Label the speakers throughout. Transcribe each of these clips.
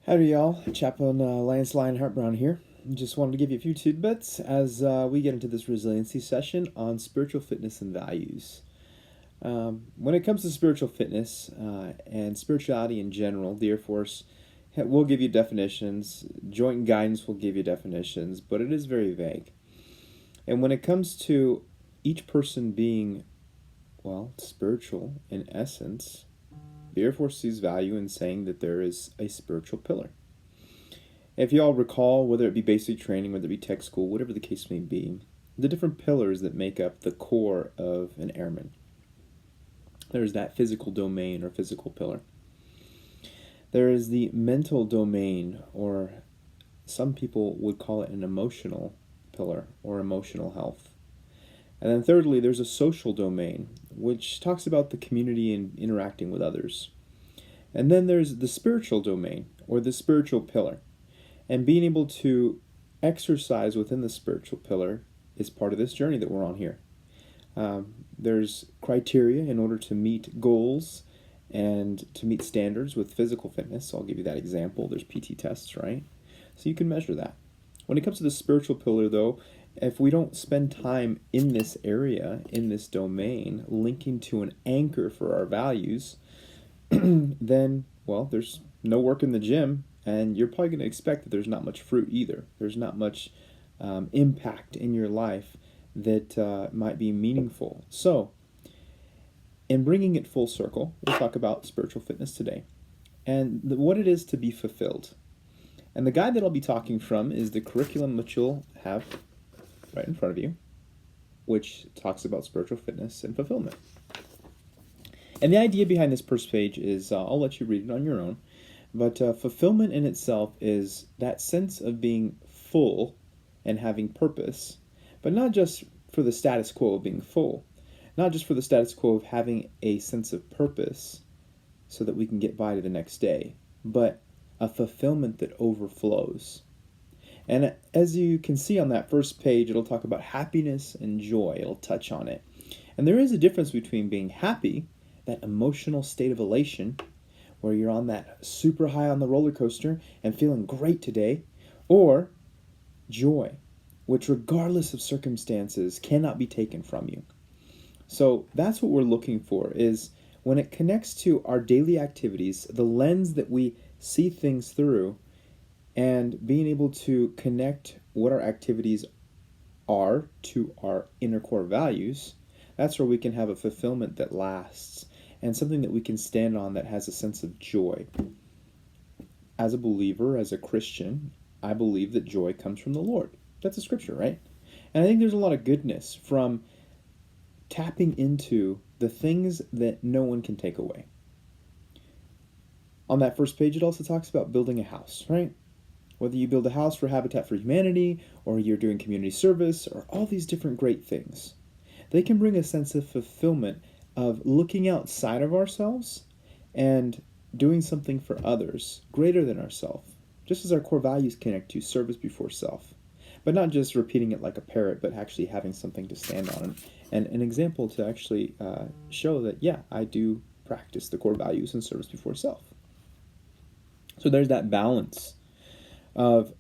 Speaker 1: Howdy, y'all. Chaplain Lance Lionheart Brown here. Just wanted to give you a few tidbits as we get into this resiliency session on spiritual fitness and values. When it comes to spiritual fitness and spirituality in general, the Air Force will give you definitions. Joint Guidance will give you definitions, but it is very vague. And when it comes to each person being, well, spiritual in essence, the Air Force sees value in saying that there is a spiritual pillar. If you all recall, whether it be basic training, whether it be tech school, whatever the case may be, the different pillars that make up the core of an airman. There's that physical domain or physical pillar. There is the mental domain, or some people would call it an emotional pillar or emotional health. And then thirdly, there's a social domain, which talks about the community and interacting with others. And then there's the spiritual domain, or the spiritual pillar. And being able to exercise within the spiritual pillar is part of this journey that we're on here. There's criteria in order to meet goals and to meet standards with physical fitness. So I'll give you that example. There's PT tests, right? So you can measure that. When it comes to the spiritual pillar, though, if we don't spend time in this area, in this domain, linking to an anchor for our values, then, well, there's no work in the gym, and you're probably going to expect that there's not much fruit either. There's not much impact in your life that might be meaningful. So, in bringing it full circle, we'll talk about spiritual fitness today and what it is to be fulfilled. And the guide that I'll be talking from is the curriculum which you'll have right in front of you, which talks about spiritual fitness and fulfillment. And the idea behind this first page is, I'll let you read it on your own, but fulfillment in itself is that sense of being full and having purpose, but not just for the status quo of being full, not just for the status quo of having a sense of purpose so that we can get by to the next day, but a fulfillment that overflows. And as you can see on that first page, it'll talk about happiness and joy. It'll touch on it. And there is a difference between being happy, that emotional state of elation, where you're on that super high on the roller coaster and feeling great today, or joy, which regardless of circumstances cannot be taken from you. So that's what we're looking for, is when it connects to our daily activities, the lens that we see things through, and being able to connect what our activities are to our inner core values, that's where we can have a fulfillment that lasts and something that we can stand on that has a sense of joy. As a believer, as a Christian, I believe that joy comes from the Lord. That's a scripture, right? And I think there's a lot of goodness from tapping into the things that no one can take away. On that first page, it also talks about building a house, right? Whether you build a house for Habitat for Humanity, or you're doing community service, or all these different great things, they can bring a sense of fulfillment of looking outside of ourselves and doing something for others greater than ourselves, just as our core values connect to service before self. But not just repeating it like a parrot, but actually having something to stand on, and an example to actually show that, yeah, I do practice the core values and service before self. So there's that balance of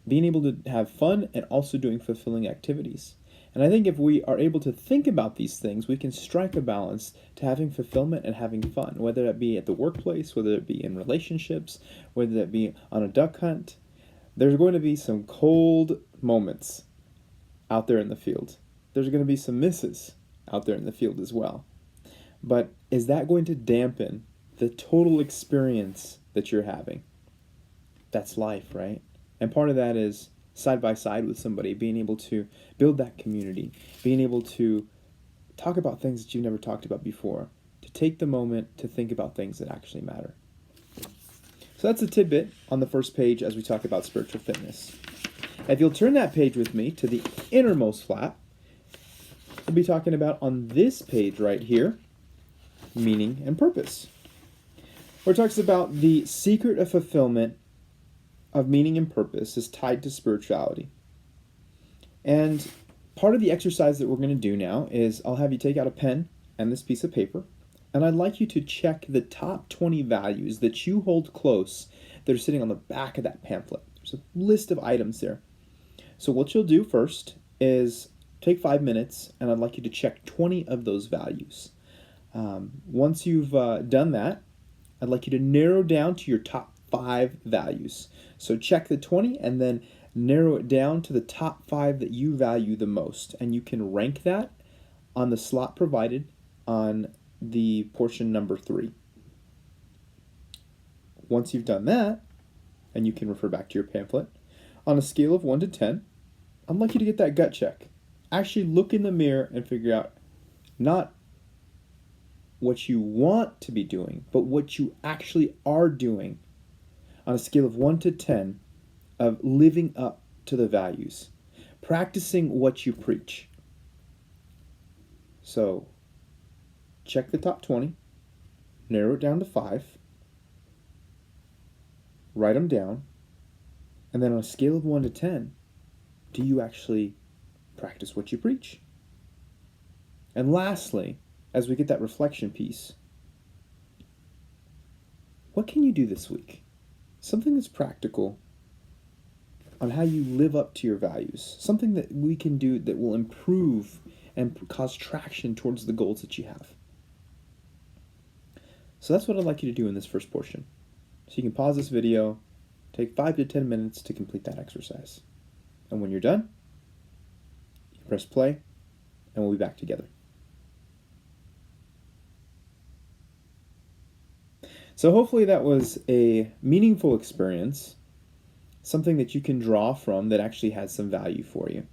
Speaker 1: being able to have fun and also doing fulfilling activities. And I think if we are able to think about these things, we can strike a balance to having fulfillment and having fun, whether that be at the workplace, whether it be in relationships, whether that be on a duck hunt. There's going to be some cold moments out there in the field. There's going to be some misses out there in the field as well. But is that going to dampen the total experience that you're having? That's life, right? And part of that is side by side with somebody, being able to build that community, being able to talk about things that you've never talked about before, to take the moment to think about things that actually matter. So that's a tidbit on the first page as we talk about spiritual fitness. If you'll turn that page with me to the innermost flap, we'll be talking about on this page right here, meaning and purpose. Where it talks about the secret of fulfillment of meaning and purpose is tied to spirituality. And part of the exercise that we're going to do now is I'll have you take out a pen and this piece of paper, And I'd like you to check the top 20 values that you hold close that are sitting on the back of that pamphlet. There's a list of items there. So what you'll do first is take 5 minutes, and I'd like you to check 20 of those values. Once you've done that, I'd like you to narrow down to your top 5 values. So check the 20 and then narrow it down to the top 5 that you value the most. And you can rank that on the slot provided on the portion number 3. Once you've done that, and you can refer back to your pamphlet, on a scale of 1 to 10, I'd like you to get that gut check. Actually look in the mirror and figure out not what you want to be doing, but what you actually are doing on a scale of 1 to 10 of living up to the values, practicing what you preach. So check the top 20, narrow it down to 5, write them down, and then on a scale of 1 to 10, do you actually practice what you preach? And lastly, as we get that reflection piece, what can you do this week? Something that's practical on how you live up to your values. Something that we can do that will improve and cause traction towards the goals that you have. So that's what I'd like you to do in this first portion. So you can pause this video, take 5 to 10 minutes to complete that exercise. And when you're done, you press play, and we'll be back together. So hopefully that was a meaningful experience, something that you can draw from that actually has some value for you.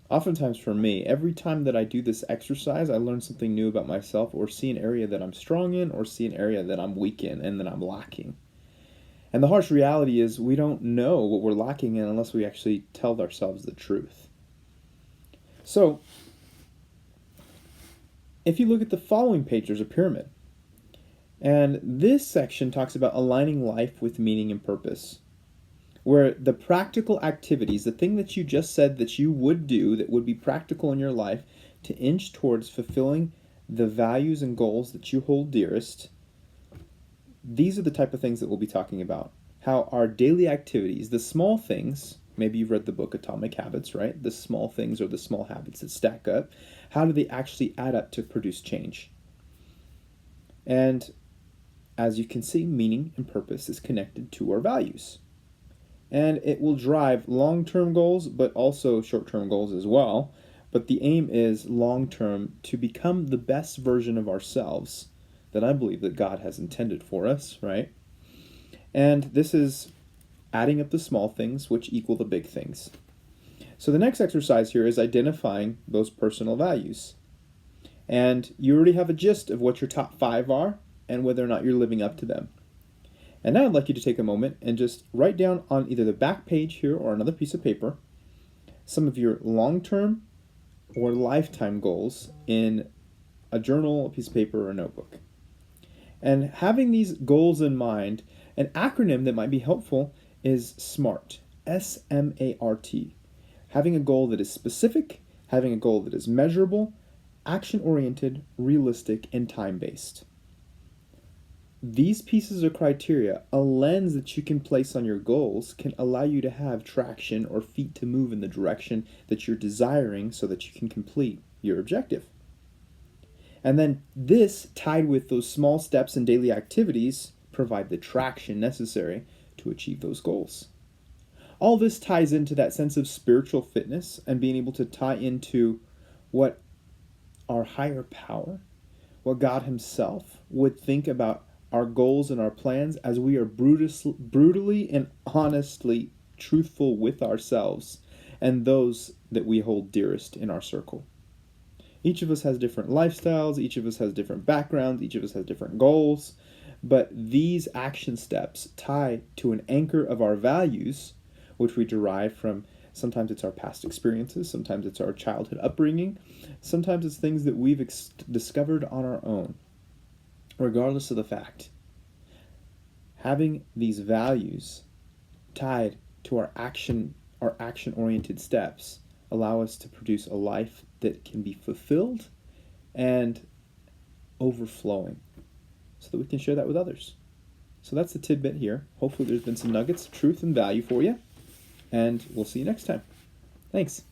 Speaker 1: Oftentimes for me, every time that I do this exercise, I learn something new about myself or see an area that I'm strong in or see an area that I'm weak in and that I'm lacking. And the harsh reality is we don't know what we're lacking in unless we actually tell ourselves the truth. So, if you look at the following page, there's a pyramid. And this section talks about aligning life with meaning and purpose, where the practical activities, the thing that you just said that you would do that would be practical in your life to inch towards fulfilling the values and goals that you hold dearest, these are the type of things that we'll be talking about. How our daily activities, the small things, maybe you've read the book Atomic Habits, right? The small things or the small habits that stack up. How do they actually add up to produce change? And as you can see, meaning and purpose is connected to our values. And it will drive long-term goals, but also short-term goals as well. But the aim is long-term to become the best version of ourselves that I believe that God has intended for us, right? And this is adding up the small things, which equal the big things. So the next exercise here is identifying those personal values. And you already have a gist of what your top 5 are and whether or not you're living up to them. And now I'd like you to take a moment and just write down on either the back page here or another piece of paper some of your long-term or lifetime goals in a journal, a piece of paper, or a notebook. And having these goals in mind, an acronym that might be helpful is SMART, S-M-A-R-T. Having a goal that is specific, having a goal that is measurable, action-oriented, realistic, and time-based. These pieces of criteria, a lens that you can place on your goals, can allow you to have traction or feet to move in the direction that you're desiring so that you can complete your objective. And then this, tied with those small steps and daily activities, provide the traction necessary to achieve those goals. All this ties into that sense of spiritual fitness and being able to tie into what our higher power, what God Himself would think about our goals and our plans as we are brutally and honestly truthful with ourselves and those that we hold dearest in our circle. Each of us has different lifestyles, each of us has different backgrounds, each of us has different goals, but these action steps tie to an anchor of our values, which we derive from, sometimes it's our past experiences, sometimes it's our childhood upbringing, sometimes it's things that we've discovered on our own. Regardless of the fact, having these values tied to our action-oriented steps allow us to produce a life that can be fulfilled and overflowing so that we can share that with others. So that's the tidbit here. Hopefully there's been some nuggets of truth and value for you, and we'll see you next time. Thanks.